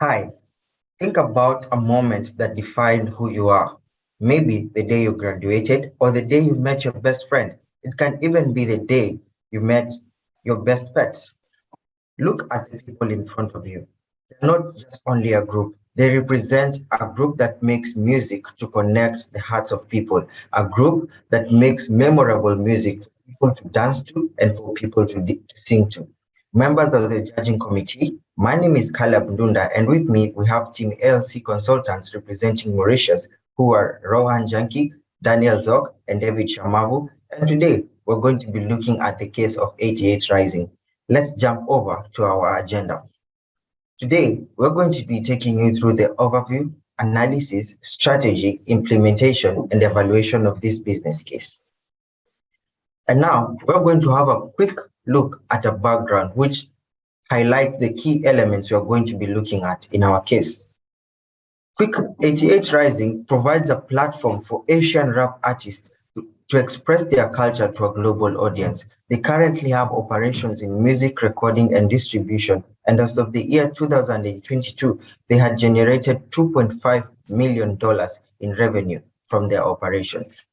Hi, think about a moment that defined who you are. Maybe the day you graduated or the day you met your best friend. It can even be the day you met your best pets. Look at the people in front of you. They're not just only a group, they represent a group that makes music to connect the hearts of people, a group that makes memorable music for people to dance to and for people to sing to. Members of the judging committee, my name is Caleb Ndunda, and with me we have Team ALC consultants representing Mauritius, who are Rohan Janki, Daniel Zog, and David Shamavu. And today we're going to be looking at the case of 88 Rising. Let's jump over to our agenda. Today, we're going to be taking you through the overview, analysis, strategy, implementation, and evaluation of this business case. And now, we're going to have a quick look at a background which highlights the key elements we are going to be looking at in our case. Quick 88 Rising provides a platform for Asian rap artists to express their culture to a global audience. They currently have operations in music recording and distribution, and as of the year 2022, they had generated $2.5 million in revenue from their operations.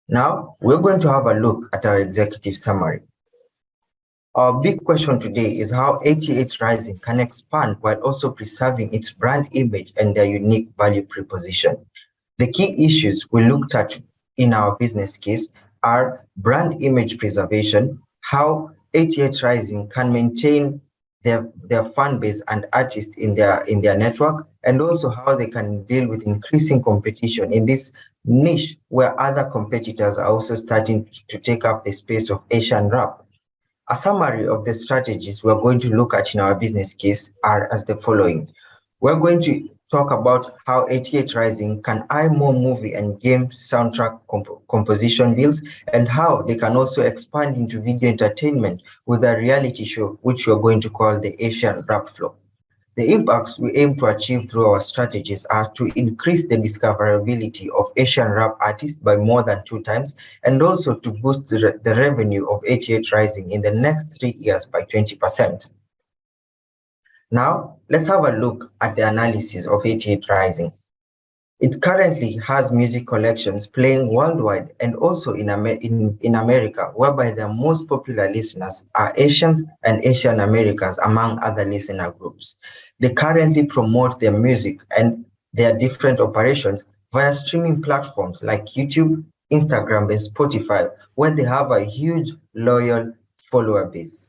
Now, we're going to have a look at our executive summary. Our big question today is how 88 Rising can expand while also preserving its brand image and their unique value proposition. The key issues we looked at in our business case are brand image preservation, how 88 Rising can maintain their fan base and artists in their network, and also how they can deal with increasing competition in this niche where other competitors are also starting to take up the space of Asian rap. A summary of the strategies we're going to look at in our business case are as the following. We're going to talk about how 88 Rising can eye more movie and game soundtrack composition deals, and how they can also expand into video entertainment with a reality show, which we're going to call the Asian Rap Flow. The impacts we aim to achieve through our strategies are to increase the discoverability of Asian rap artists by more than 2 times, and also to boost the revenue of 88 Rising in the next 3 years by 20%. Now, let's have a look at the analysis of 88 Rising. It currently has music collections playing worldwide and also in America, whereby their most popular listeners are Asians and Asian Americans, among other listener groups. They currently promote their music and their different operations via streaming platforms like YouTube, Instagram, and Spotify, where they have a huge loyal follower base.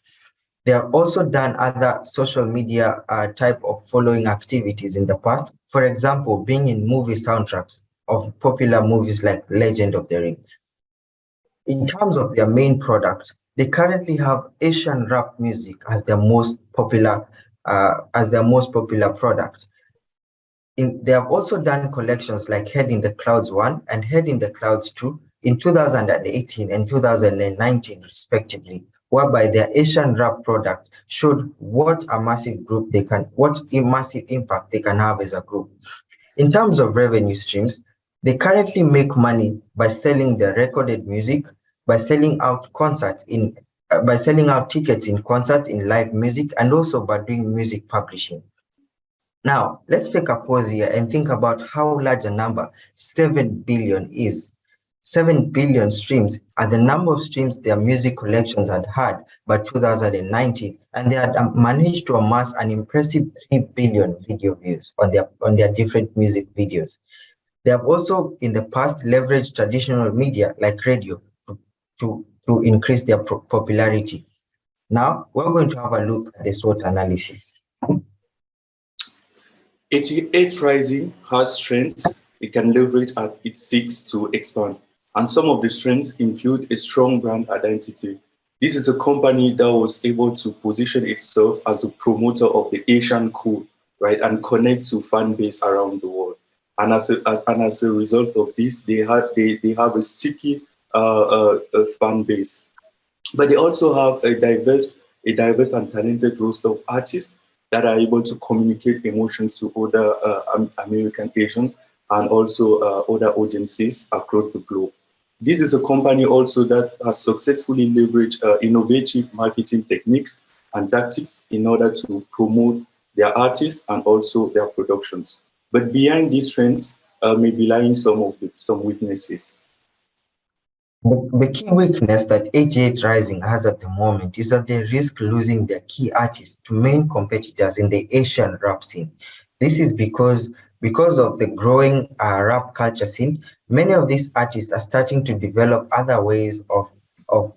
They have also done other social media type of following activities in the past, for example, being in movie soundtracks of popular movies like Legend of the Rings. In terms of their main product, they currently have Asian rap music as their most popular product. They have also done collections like Head in the Clouds 1 and Head in the Clouds 2 in 2018 and 2019 respectively, whereby their Asian rap product showed what a massive impact they can have as a group. In terms of revenue streams, they currently make money by selling their recorded music, by selling out tickets in concerts, in live music, and also by doing music publishing. Now, let's take a pause here and think about how large a number 7 billion is. 7 billion streams are the number of streams their music collections had by 2019, and they had managed to amass an impressive 3 billion video views on their different music videos. They have also in the past leveraged traditional media like radio to increase their popularity. Now, we're going to have a look at the SWOT analysis. 88 Rising has strengths it can leverage as it seeks to expand. And some of the strengths include a strong brand identity. This is a company that was able to position itself as a promoter of the Asian code, right, and connect to fan base around the world. And as a result of this, they have a sticky fan base. But they also have a diverse and talented roster of artists that are able to communicate emotions to other American Asian and also other audiences across the globe. This is a company also that has successfully leveraged innovative marketing techniques and tactics in order to promote their artists, and also their productions. But behind these trends may be lying some weaknesses. The key weakness that 88 Rising has at the moment is that they risk losing their key artists to main competitors in the Asian rap scene. This is because of the growing rap culture scene, many of these artists are starting to develop other ways of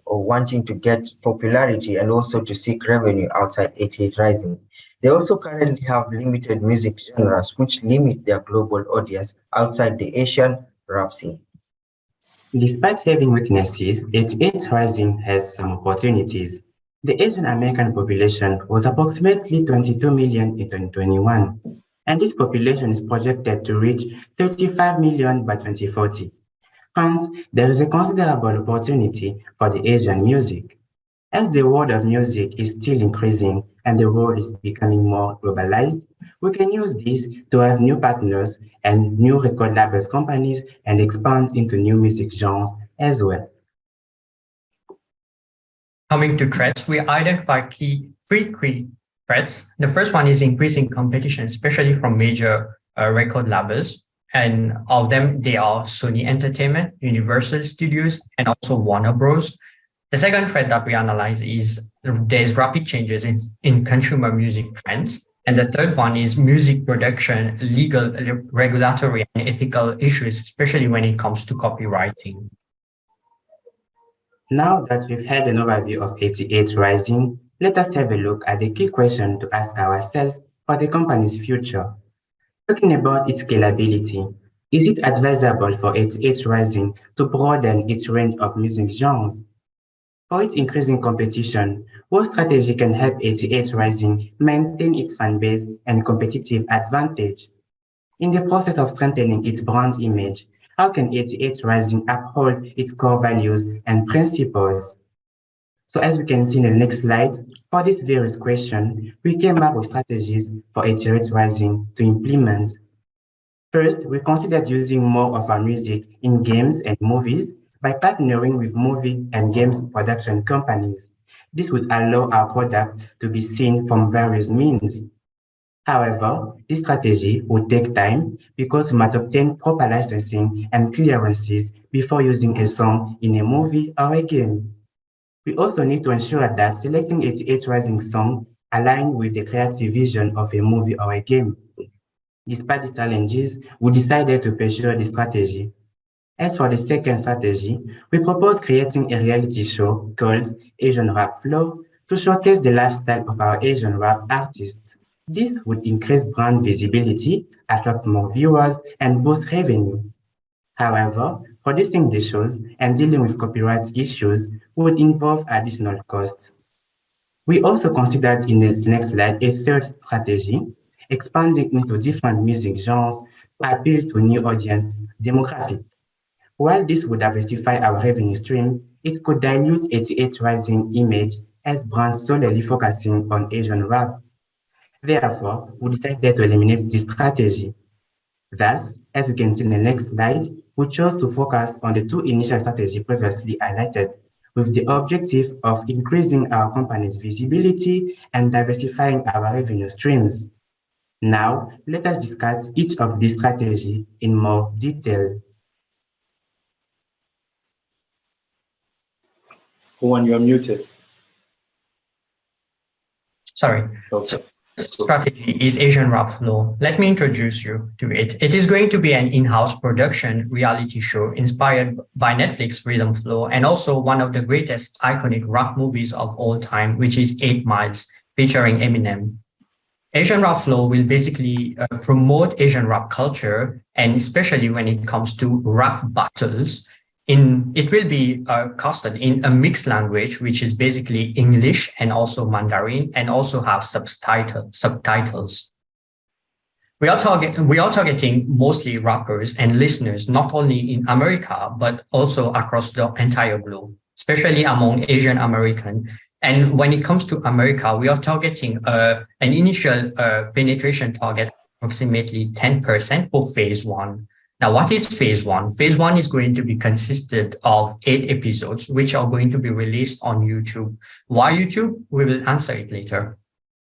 wanting to get popularity and also to seek revenue outside 88 Rising. They also currently have limited music genres which limit their global audience outside the Asian rap scene. Despite having weaknesses, its rising has some opportunities. The Asian American population was approximately 22 million in 2021, and this population is projected to reach 35 million by 2040. Hence, there is a considerable opportunity for the Asian music. As the world of music is still increasing and the world is becoming more globalized, we can use this to have new partners and new record labels companies and expand into new music genres as well. Coming to threats, we identify three key threats. The first one is increasing competition, especially from major record labels. And of them, they are Sony Entertainment, Universal Studios, and also Warner Bros. The second threat that we analyze is there's rapid changes in consumer music trends. And the third one is music production, legal, regulatory, and ethical issues, especially when it comes to copywriting. Now that we've had an overview of 88 Rising, let us have a look at the key question to ask ourselves for the company's future. Talking about its scalability, is it advisable for 88 Rising to broaden its range of music genres? For its increasing competition, what strategy can help 88 Rising maintain its fan base and competitive advantage? In the process of strengthening its brand image, how can 88 Rising uphold its core values and principles? So as we can see in the next slide, for this various question, we came up with strategies for 88 Rising to implement. First, we considered using more of our music in games and movies by partnering with movie and games production companies. This would allow our product to be seen from various means. However, this strategy would take time because we might obtain proper licensing and clearances before using a song in a movie or a game. We also need to ensure that selecting 88 Rising song align with the creative vision of a movie or a game. Despite these challenges, we decided to pursue this strategy. As for the second strategy, we propose creating a reality show called Asian Rap Flow to showcase the lifestyle of our Asian rap artists. This would increase brand visibility, attract more viewers, and boost revenue. However, producing the shows and dealing with copyright issues would involve additional costs. We also considered in this next slide a third strategy, expanding into different music genres to appeal to new audience demographics. While this would diversify our revenue stream, it could dilute 88 Rising image as brands solely focusing on Asian rap. Therefore, we decided to eliminate this strategy. Thus, as you can see in the next slide, we chose to focus on the two initial strategies previously highlighted, with the objective of increasing our company's visibility and diversifying our revenue streams. Now, let us discuss each of these strategies in more detail. Juan, you are muted. Sorry. Okay. Strategy is Asian Rap Flow. Let me introduce you to it. It is going to be an in-house production reality show inspired by Netflix Rhythm Flow and also one of the greatest iconic rap movies of all time, which is 8 Miles, featuring Eminem. Asian Rap Flow will basically promote Asian rap culture, and especially when it comes to rap battles, it will be casted in a mixed language, which is basically English and also Mandarin, and also have subtitles. We are targeting mostly rappers and listeners, not only in America, but also across the entire globe, especially among Asian American. And when it comes to America, we are targeting an initial penetration target, approximately 10% for phase one. Now, what is phase one? Phase one is going to be consisted of 8 episodes, which are going to be released on YouTube. Why YouTube? We will answer it later.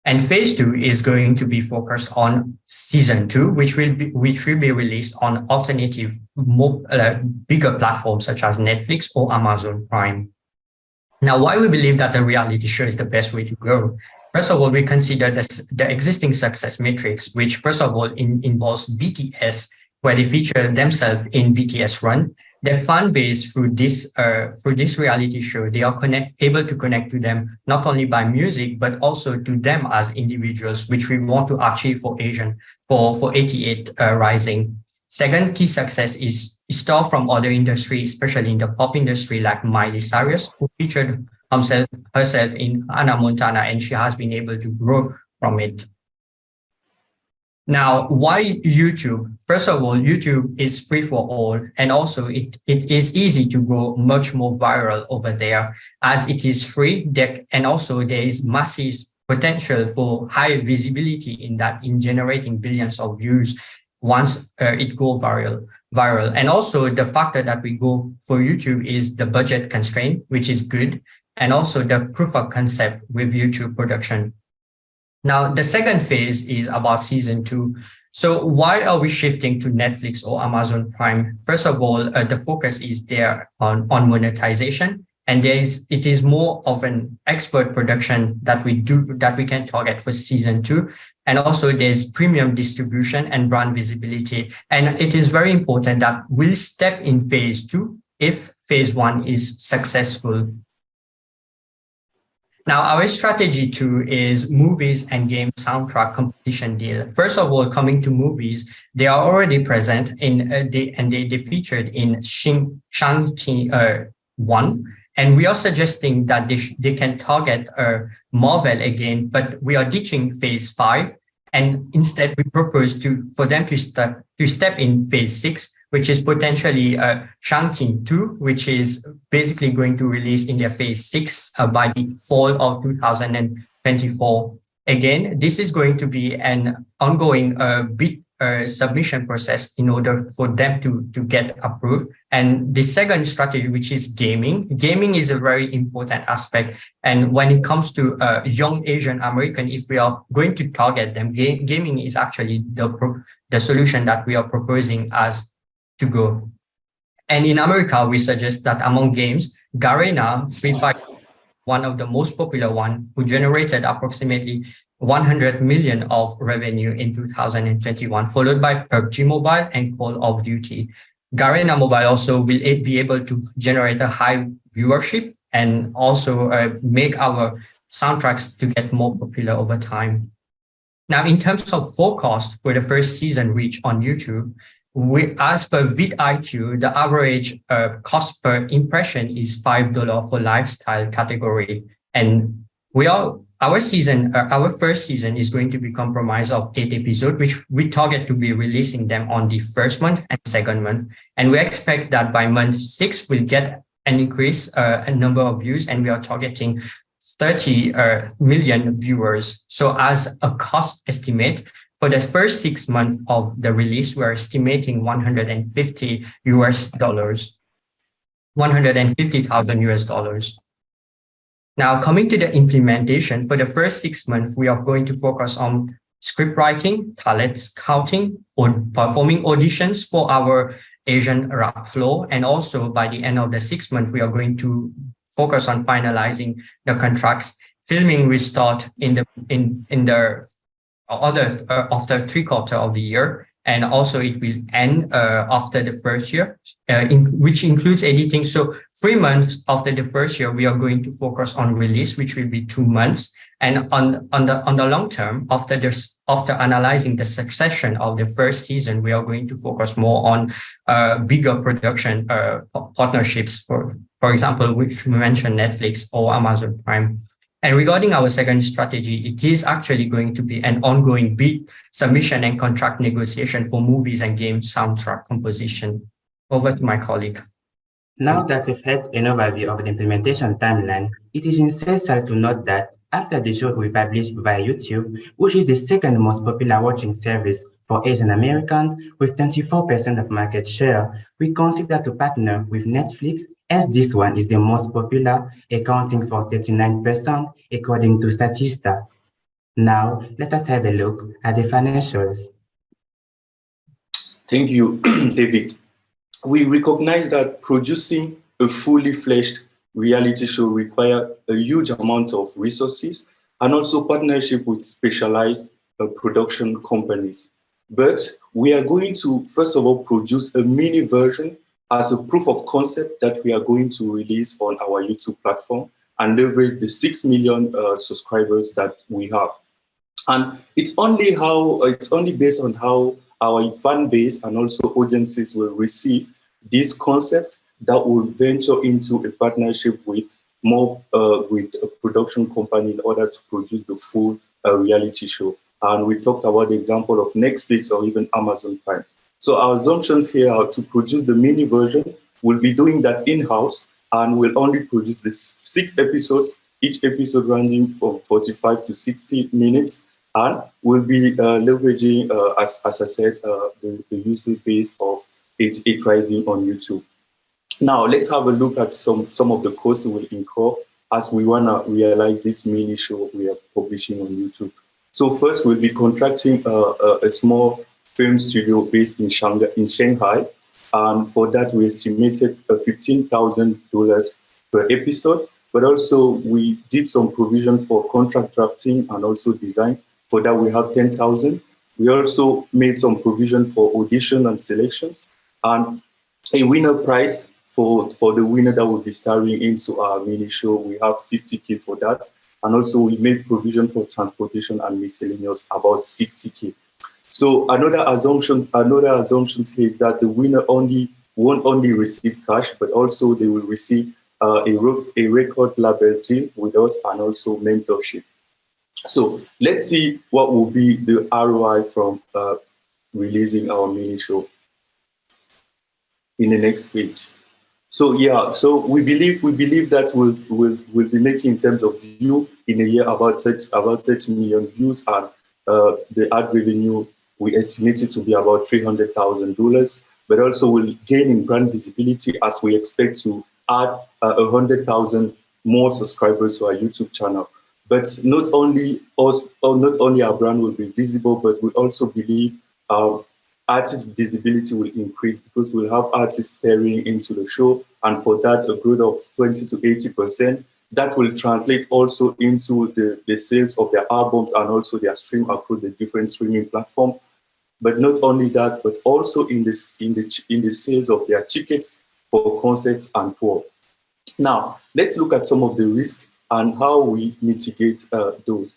And phase 2 is going to be focused on season 2, which will be released on alternative, more bigger platforms such as Netflix or Amazon Prime. Now, why we believe that the reality show is the best way to go? First of all, we consider the existing success metrics, which first of all involves BTS, where they feature themselves in BTS Run. Their fan base through this reality show, they are able to connect to them not only by music, but also to them as individuals, which we want to achieve for 88 Rising. Second key success is star from other industries, especially in the pop industry, like Miley Cyrus, who featured herself in Hannah Montana, and she has been able to grow from it. Now, why YouTube? First of all, YouTube is free for all, and also it is easy to go much more viral over there as it is free, and also there is massive potential for high visibility in generating billions of views once it goes viral. And also the factor that we go for YouTube is the budget constraint, which is good, and also the proof of concept with YouTube production. Now, the second phase is about season 2. So why are we shifting to Netflix or Amazon Prime? First of all, the focus is there on monetization, and it is more of an expert production that we can target for season 2. And also there's premium distribution and brand visibility. And it is very important that we'll step in phase 2 if phase 1 is successful. Now, our strategy 2 is movies and game soundtrack competition deal. First of all, coming to movies, they are already present they featured in Shang-Chi 1. And we are suggesting that they can target Marvel again, but we are ditching phase 5. And instead, we propose for them to step in phase 6, which is potentially Shang-Chi 2, which is basically going to release in their phase 6 by the fall of 2024. Again, this is going to be an ongoing bid submission process in order for them to get approved. And the second strategy, which is gaming is a very important aspect. And when it comes to young Asian American, if we are going to target them, gaming is actually the solution that we are proposing as to go. And in America, we suggest that among games, Garena, Free Fire, one of the most popular one, who generated approximately 100 million of revenue in 2021, followed by PUBG Mobile and Call of Duty. Garena Mobile also will be able to generate a high viewership and also make our soundtracks to get more popular over time. Now, in terms of forecast for the first season reach on YouTube, as per vidIQ, the average cost per impression is $5 for lifestyle category. And our first season is going to be comprised of 8 episodes, which we target to be releasing them on the first month and second month. And we expect that by month 6, we'll get an increase in number of views, and we are targeting 30 million viewers. So as a cost estimate, for the first 6 months of the release, we're estimating $150,000. Now, coming to the implementation, for the first 6 months, we are going to focus on script writing, talent scouting, or performing auditions for our Asian rap flow. And also by the end of the 6 months, we are going to focus on finalizing the contracts. Filming will start in the after 3/4 of the year, and also it will end after the first year, which includes editing. So 3 months after the first year, we are going to focus on release, which will be 2 months. And on the long term, after analyzing the succession of the first season, we are going to focus more on bigger production partnerships, for example, which we mentioned Netflix or Amazon Prime. And regarding our second strategy, it is actually going to be an ongoing bid submission and contract negotiation for movies and game soundtrack composition. Over to my colleague. Now that we've had an overview of the implementation timeline, it is essential to note that after the show will be published via YouTube, which is the second most popular watching service for Asian Americans with 24% of market share, we consider to partner with Netflix, as this one is the most popular, accounting for 39% according to Statista. Now, let us have a look at the financials. Thank you, David. We recognize that producing a fully fledged reality show requires a huge amount of resources and also partnership with specialized production companies. But we are going to, first of all, produce a mini version as a proof of concept that we are going to release on our YouTube platform and leverage the 6 million subscribers that we have. And it's only based on how our fan base and also audiences will receive this concept that will venture into a partnership with with a production company in order to produce the full reality show. And we talked about the example of Netflix or even Amazon Prime. So our assumptions here are to produce the mini version. We'll be doing that in-house and we'll only produce this 6 episodes, each episode ranging from 45 to 60 minutes. And we'll be leveraging, as I said, the user base of 88 Rising on YouTube. Now, let's have a look at some of the costs we will incur as we want to realize this mini show we are publishing on YouTube. So first, we'll be contracting a small film studio based in Shanghai. And for that, we estimated $15,000 per episode. But also, we did some provision for contract drafting and also design. For that, we have 10,000. We also made some provision for audition and selections, and a winner prize for the winner that will be starring into our mini show. We have 50K for that, and also we made provision for transportation and miscellaneous about 60K. So another assumption is that the winner won't only receive cash, but also they will receive a record label deal with us and also mentorship. So let's see what will be the ROI from releasing our mini show in the next page. So yeah, so we believe that we'll be making in terms of view in a year about 30 million views, and the ad revenue we estimate it to be about $300,000. But also we'll gain in brand visibility as we expect to add 100,000 more subscribers to our YouTube channel. But not only us, or not only our brand will be visible, but we also believe artist visibility will increase because we'll have artists staring into the show, and for that, a growth of 20 to 80%. That will translate also into the sales of their albums and also their stream across the different streaming platforms. But not only that, but also in the sales of their tickets for concerts and tour. Now, let's look at some of the risks and how we mitigate those.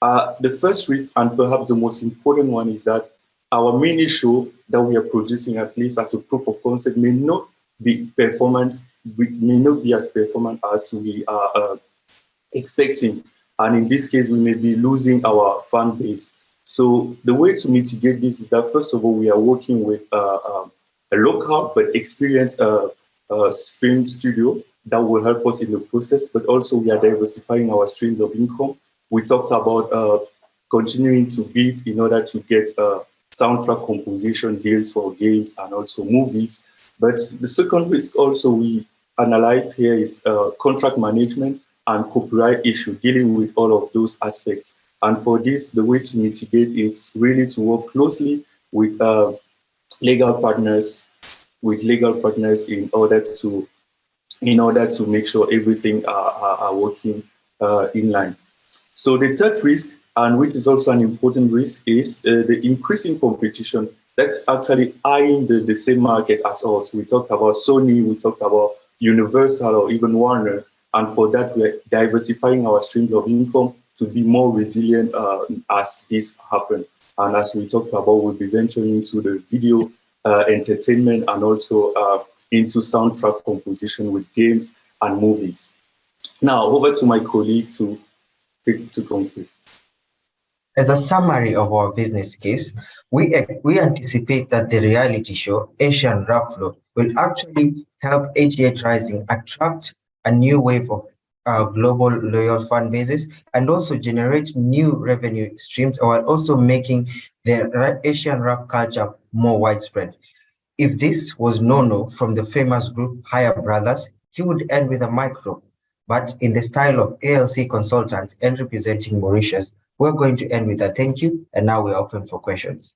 The first risk, and perhaps the most important one, is that our mini show that we are producing, at least as a proof of concept, may not be as performant as we are expecting. And in this case, we may be losing our fan base. So the way to mitigate this is that, first of all, we are working with a local but experienced film studio that will help us in the process, but also we are diversifying our streams of income. We talked about continuing to bid in order to get soundtrack composition deals for games and also movies. But the second risk also we analyzed here is contract management and copyright issue, dealing with all of those aspects. And for this, the way to mitigate is really to work closely with legal partners in order to make sure everything are working in line. So the third risk, and which is also an important risk, is the increasing competition that's actually eyeing the same market as us. We talked about Sony, we talked about Universal or even Warner, and for that we're diversifying our streams of income to be more resilient as this happens. And as we talked about, we'll be venturing into the video entertainment and also into soundtrack composition with games and movies. Now, over to my colleague to conclude. As a summary of our business case, we anticipate that the reality show Asian Rap Flow will actually help 88 Rising attract a new wave of global loyal fan bases and also generate new revenue streams while also making the Asian rap culture more widespread. If this was Nono from the famous group Higher Brothers, he would end with a micro, but in the style of ALC consultants and representing Mauritius, We're going to end with a thank you, and now we're open for questions.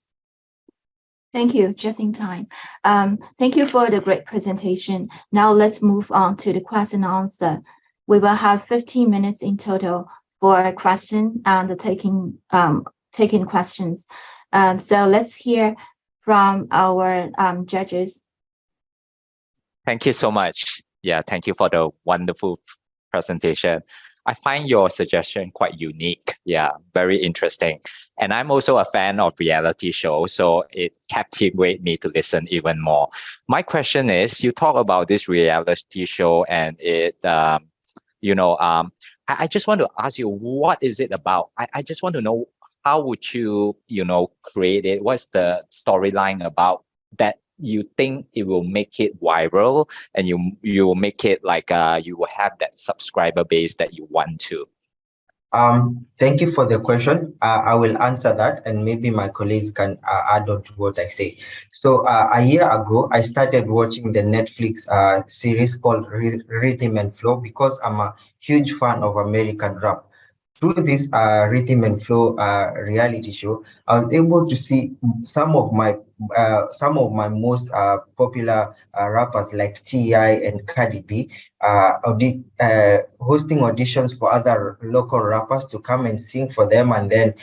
Thank you, just in time. Thank you for the great presentation. Now let's move on to the question and answer. We will have 15 minutes in total for a question and taking questions. So let's hear from our judges. Thank you so much. Yeah, thank you for the wonderful presentation. I find your suggestion quite unique. Yeah, very interesting. And I'm also a fan of reality shows, so it captivated me to listen even more. My question is, you talk about this reality show and I just want to ask you, what is it about? I just want to know, how would you, create it? What's the storyline about that you think it will make it viral, and you will make it like you will have that subscriber base that you want to? Thank you for the question. I will answer that, and maybe my colleagues can add on to what I say. So a year ago, I started watching the Netflix series called Rhythm and Flow because I'm a huge fan of American rap. Through this Rhythm and Flow reality show, I was able to see some of my most popular rappers like T.I. and Cardi B hosting auditions for other local rappers to come and sing for them, and then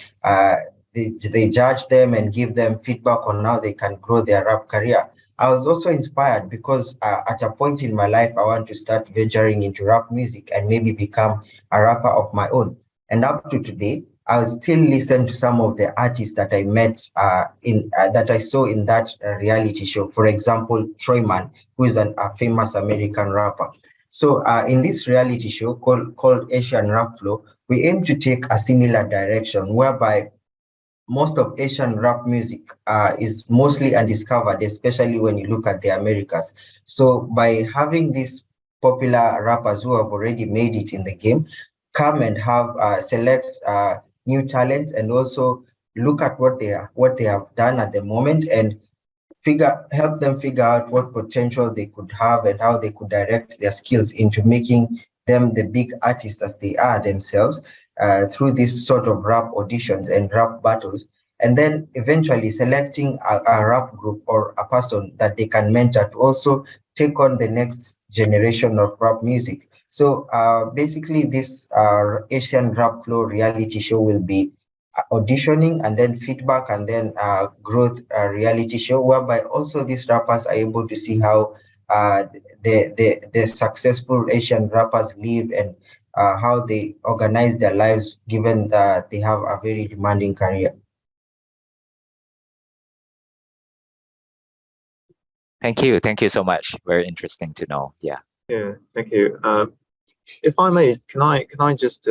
they judge them and give them feedback on how they can grow their rap career. I was also inspired because at a point in my life, I want to start venturing into rap music and maybe become a rapper of my own. And up to today, I will still listen to some of the artists that I met that I saw in that reality show. For example, Troyman, who is a famous American rapper. So in this reality show called Asian Rap Flow, we aim to take a similar direction whereby most of Asian rap music is mostly undiscovered, especially when you look at the Americas. So by having these popular rappers who have already made it in the game come and have select new talents and also look at what they have done at the moment and help them figure out what potential they could have and how they could direct their skills into making them the big artists as they are themselves through this sort of rap auditions and rap battles, and then eventually selecting a rap group or a person that they can mentor to also take on the next generation of rap music. So basically this Asian Rap Flow reality show will be auditioning and then feedback and then growth reality show, whereby also these rappers are able to see how the successful Asian rappers live and how they organize their lives, given that they have a very demanding career. Thank you so much. Very interesting to know. Yeah, thank you. If I may, can I just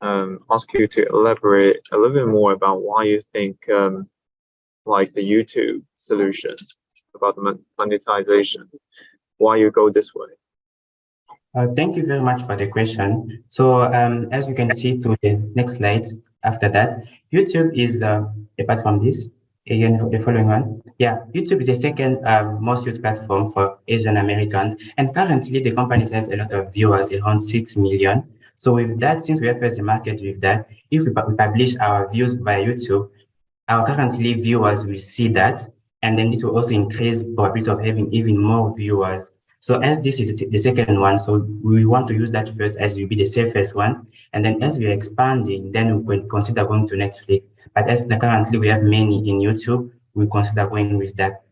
ask you to elaborate a little bit more about why you think like the YouTube solution about the monetization, why you go this way? Thank you very much for the question. So as you can see to the next slides after that, YouTube is apart from this, again, the following one. Yeah, YouTube is the second most used platform for Asian Americans. And currently the company has a lot of viewers, around 6 million. So with that, since we have first the market with that, if we publish our views via YouTube, our currently viewers will see that. And then this will also increase the probability of having even more viewers. So as this is the second one, so we want to use that first as will be the safest one. And then as we are expanding, then we will consider going to Netflix. But as currently we have many in YouTube, we consider going with that.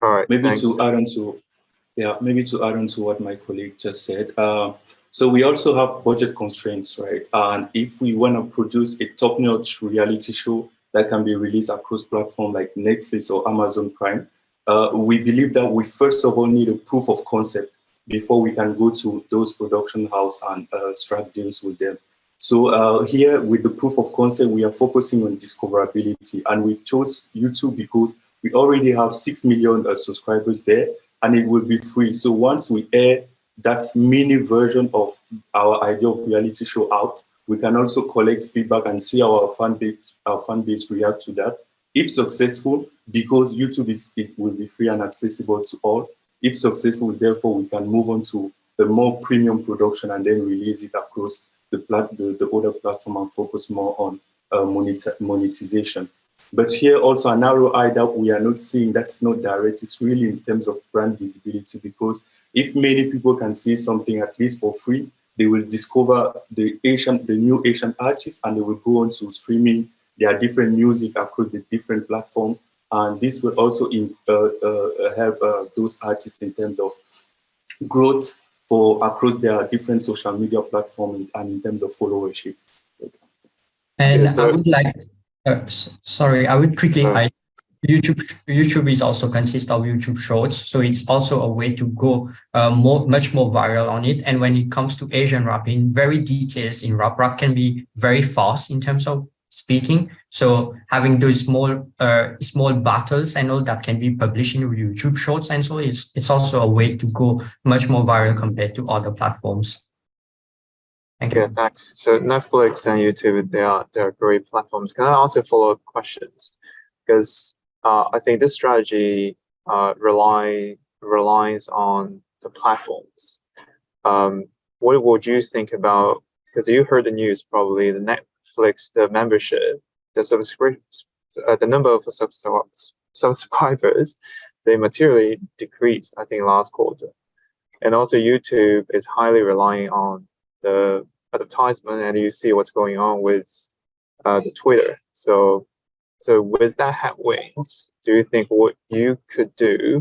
All right. Maybe thanks. to add on to what my colleague just said. So we also have budget constraints, right? And if we want to produce a top-notch reality show that can be released across platforms like Netflix or Amazon Prime, we believe that we first of all need a proof of concept before we can go to those production house and strike deals with them. So here with the proof of concept, we are focusing on discoverability, and we chose YouTube because we already have 6 million subscribers there, and it will be free. So once we air that mini version of our idea of reality show out, we can also collect feedback and see how our fan base react to that. If successful, because YouTube it will be free and accessible to all. If successful, therefore we can move on to the more premium production and then release it across the other platform and focus more on monetization. But here also a narrow eye that we are not seeing, that's not direct, it's really in terms of brand visibility, because if many people can see something at least for free, they will discover the new Asian artists, and they will go on to streaming their different music across the different platforms. And this will also help those artists in terms of growth across their different social media platforms and in terms of followership. And Yes, I would like, sorry, I would quickly add, YouTube is also consist of YouTube Shorts, so it's also a way to go much more viral on it. And when it comes to Asian rapping, very details in rap can be very fast in terms of speaking. So having those small battles and all that can be published in YouTube Shorts, and so it's also a way to go much more viral compared to other platforms. Thank you. Yeah, thanks. So Netflix and YouTube, they are great platforms. Can I ask a follow-up questions? Because I think this strategy relies on the platforms. What would you think about? Because you heard the news probably. The Netflix, the membership, the number of subscribers, they materially decreased, I think, last quarter. And also YouTube is highly relying on the advertisement, and you see what's going on with the Twitter. So with that headwinds, do you think what you could do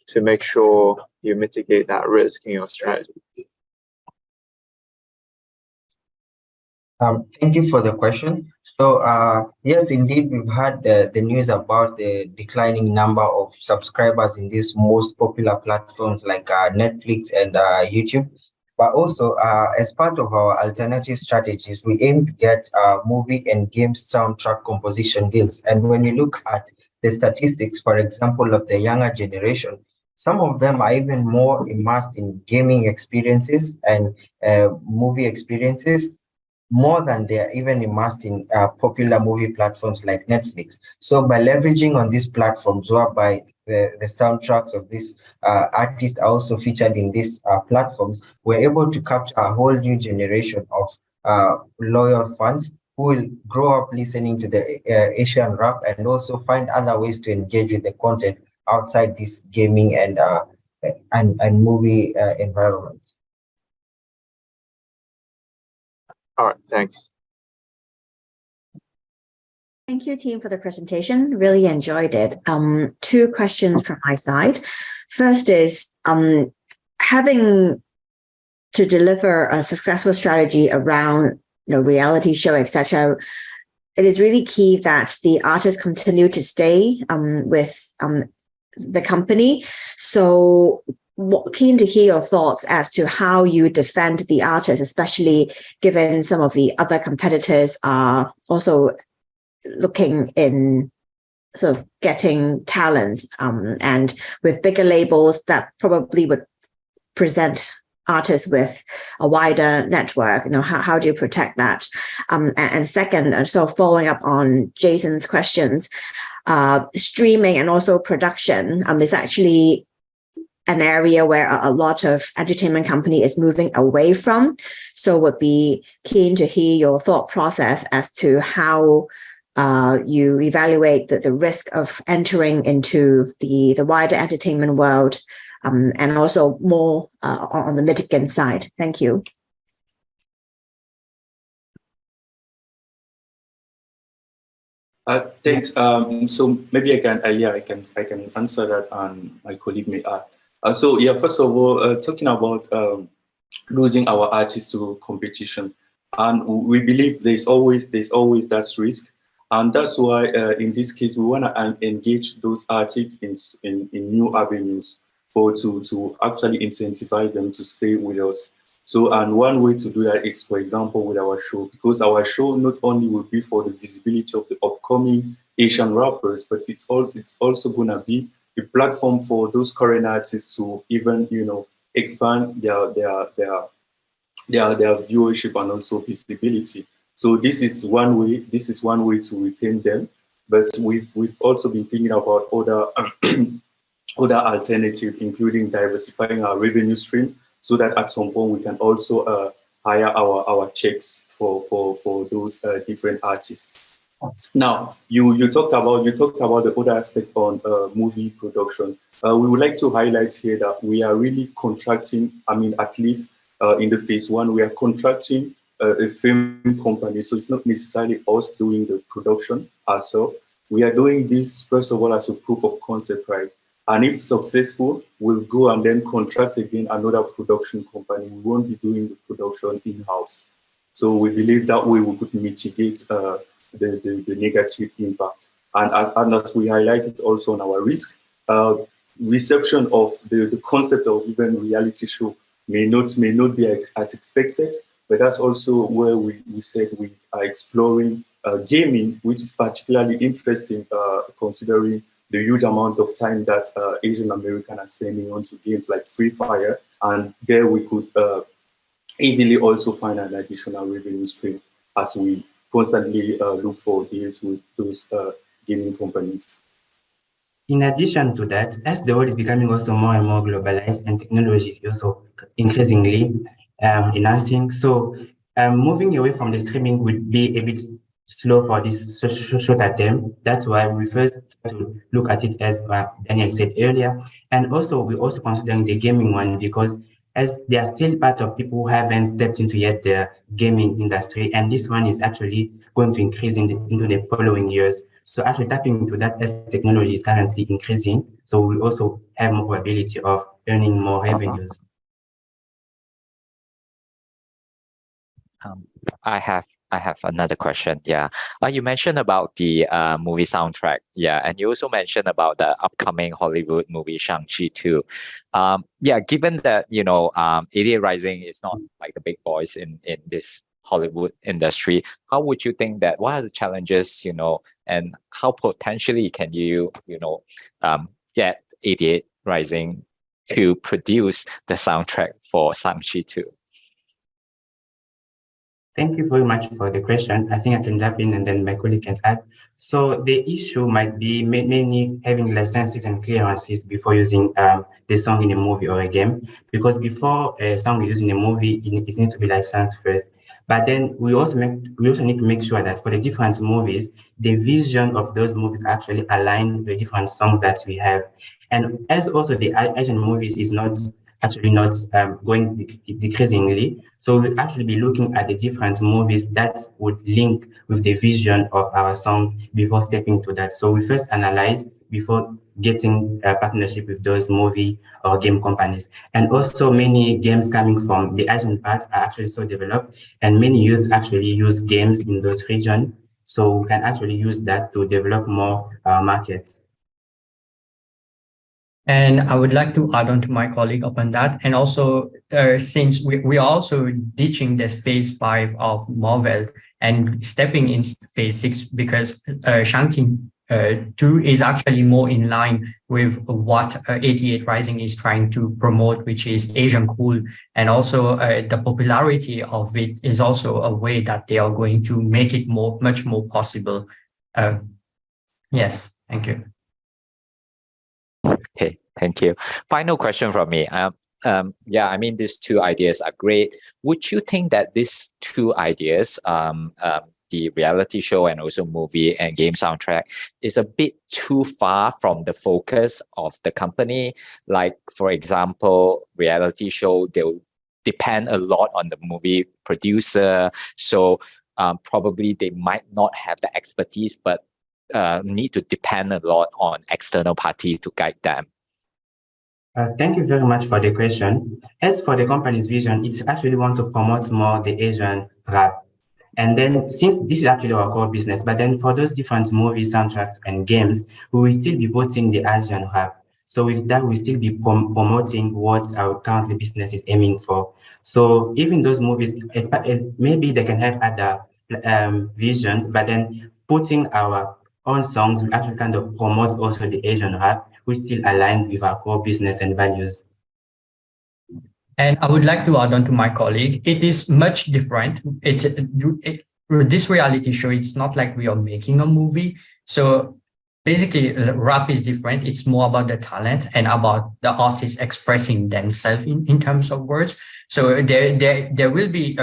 to make sure you mitigate that risk in your strategy? Thank you for the question. So yes, indeed, we've had the news about the declining number of subscribers in these most popular platforms like Netflix and YouTube. But also, as part of our alternative strategies, we aim to get movie and game soundtrack composition deals. And when you look at the statistics, for example, of the younger generation, some of them are even more immersed in gaming experiences and movie experiences, more than they're even immersed in popular movie platforms like Netflix. So by leveraging on these platforms, whereby the soundtracks of these artists are also featured in these platforms, we're able to capture a whole new generation of loyal fans who will grow up listening to the Asian rap and also find other ways to engage with the content outside this gaming and movie environments. All right, thanks. Thank you, team, for the presentation. Really enjoyed it. Two questions from my side. First is having to deliver a successful strategy around reality show, etc. It is really key that the artists continue to stay with the company. So keen to hear your thoughts as to how you defend the artists, especially given some of the other competitors are also looking in sort of getting talent and with bigger labels that probably would present artists with a wider network. How do you protect that? And second, so following up on Jason's questions, streaming and also production is actually an area where a lot of entertainment company is moving away from. So would be keen to hear your thought process as to how you evaluate the risk of entering into the wider entertainment world and also more on the mitigant side. Thank you. Thanks. So maybe I can answer that, and my colleague may add. So yeah, first of all, talking about losing our artists to competition, and we believe there's always that risk, and that's why in this case we want to engage those artists in new avenues to actually incentivize them to stay with us. So, and one way to do that is, for example, with our show, because our show not only will be for the visibility of the upcoming Asian rappers, but it's also going to be a platform for those current artists to even, expand their viewership and also visibility. So this is one way to retain them. But we've also been thinking about other alternatives, including diversifying our revenue stream, so that at some point we can also hire our checks for those different artists. Now, you talked about the other aspect on movie production. We would like to highlight here that we are really contracting. I mean, at least in the phase one, we are contracting a film company. So it's not necessarily us doing the production ourselves. We are doing this first of all as a proof of concept, right? And if successful, we'll go and then contract again another production company. We won't be doing the production in-house. So we believe that way we could mitigate the negative impact. And as we highlighted also on our risk, reception of the concept of even reality show may not be as expected, but that's also where we said we are exploring gaming, which is particularly interesting considering the huge amount of time that Asian Americans are spending onto games like Free Fire, and there we could easily also find an additional revenue stream as we constantly look for deals with those gaming companies. In addition to that, as the world is becoming also more and more globalized and technology is also increasingly enhancing, so moving away from the streaming would be a bit slow for this shorter term. That's why we first have to look at it as Daniel said earlier. And also, we're also considering the gaming one because as they are still part of people who haven't stepped into yet the gaming industry, and this one is actually going to increase into the following years. So actually tapping into that as technology is currently increasing, so we also have more probability of earning more revenues. I have another question. Yeah, you mentioned about the movie soundtrack. Yeah, and you also mentioned about the upcoming Hollywood movie Shang-Chi 2. Yeah, given that 88 Rising is not like the big boys in this Hollywood industry, how would you think that? What are the challenges? And how potentially can you get 88 Rising to produce the soundtrack for Shang-Chi 2? Thank you very much for the question. I think I can jump in and then my colleague can add. So the issue might be mainly having licenses and clearances before using the song in a movie or a game, because before a song is used in a movie, it needs to be licensed first. But then we also need to make sure that for the different movies, the vision of those movies actually align with the different songs that we have. And as also the Asian movies is not going decreasingly. So we'll actually be looking at the different movies that would link with the vision of our songs before stepping to that. So we first analyze before getting a partnership with those movie or game companies. And also many games coming from the Asian part are actually so developed, and many youth actually use games in those regions. So we can actually use that to develop more markets. And I would like to add on to my colleague upon that. And also, since we are also ditching the phase 5 of Marvel and stepping in phase 6, because Shang-Chi 2 is actually more in line with what 88 Rising is trying to promote, which is Asian cool. And also the popularity of it is also a way that they are going to make it much more possible. Yes, thank you. Okay, thank you. Final question from me. Yeah, I mean, these two ideas are great. Would you think that these two ideas, the reality show and also movie and game soundtrack, is a bit too far from the focus of the company? Like, for example, reality show, they'll depend a lot on the movie producer. So probably they might not have the expertise, but need to depend a lot on external party to guide them. Thank you very much for the question. As for the company's vision, it's actually want to promote more the Asian rap. And then since this is actually our core business, but then for those different movies, soundtracks, and games, we will still be putting the Asian rap. So with that, we'll still be promoting what our current business is aiming for. So even those movies, maybe they can have other visions, but then putting our own songs will actually kind of promote also the Asian rap, which still aligned with our core business and values. And I would like to add on to my colleague, it is much different. This reality show, it's not like we are making a movie. So basically rap is different. It's more about the talent and about the artists expressing themselves in terms of words. So there will be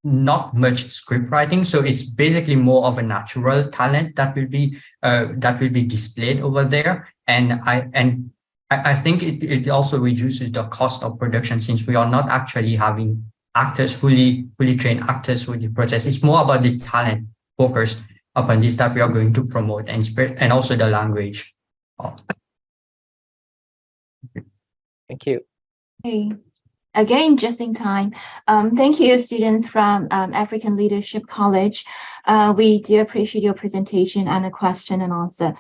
not much script writing. So it's basically more of a natural talent that will be displayed over there. And I think it also reduces the cost of production, since we are not actually having actors, fully trained actors for the process. It's more about the talent focused upon this that we are going to promote, and also the language. Thank you. Okay. Again, just in time. Thank you, students from African Leadership College. We do appreciate your presentation and the question and answer.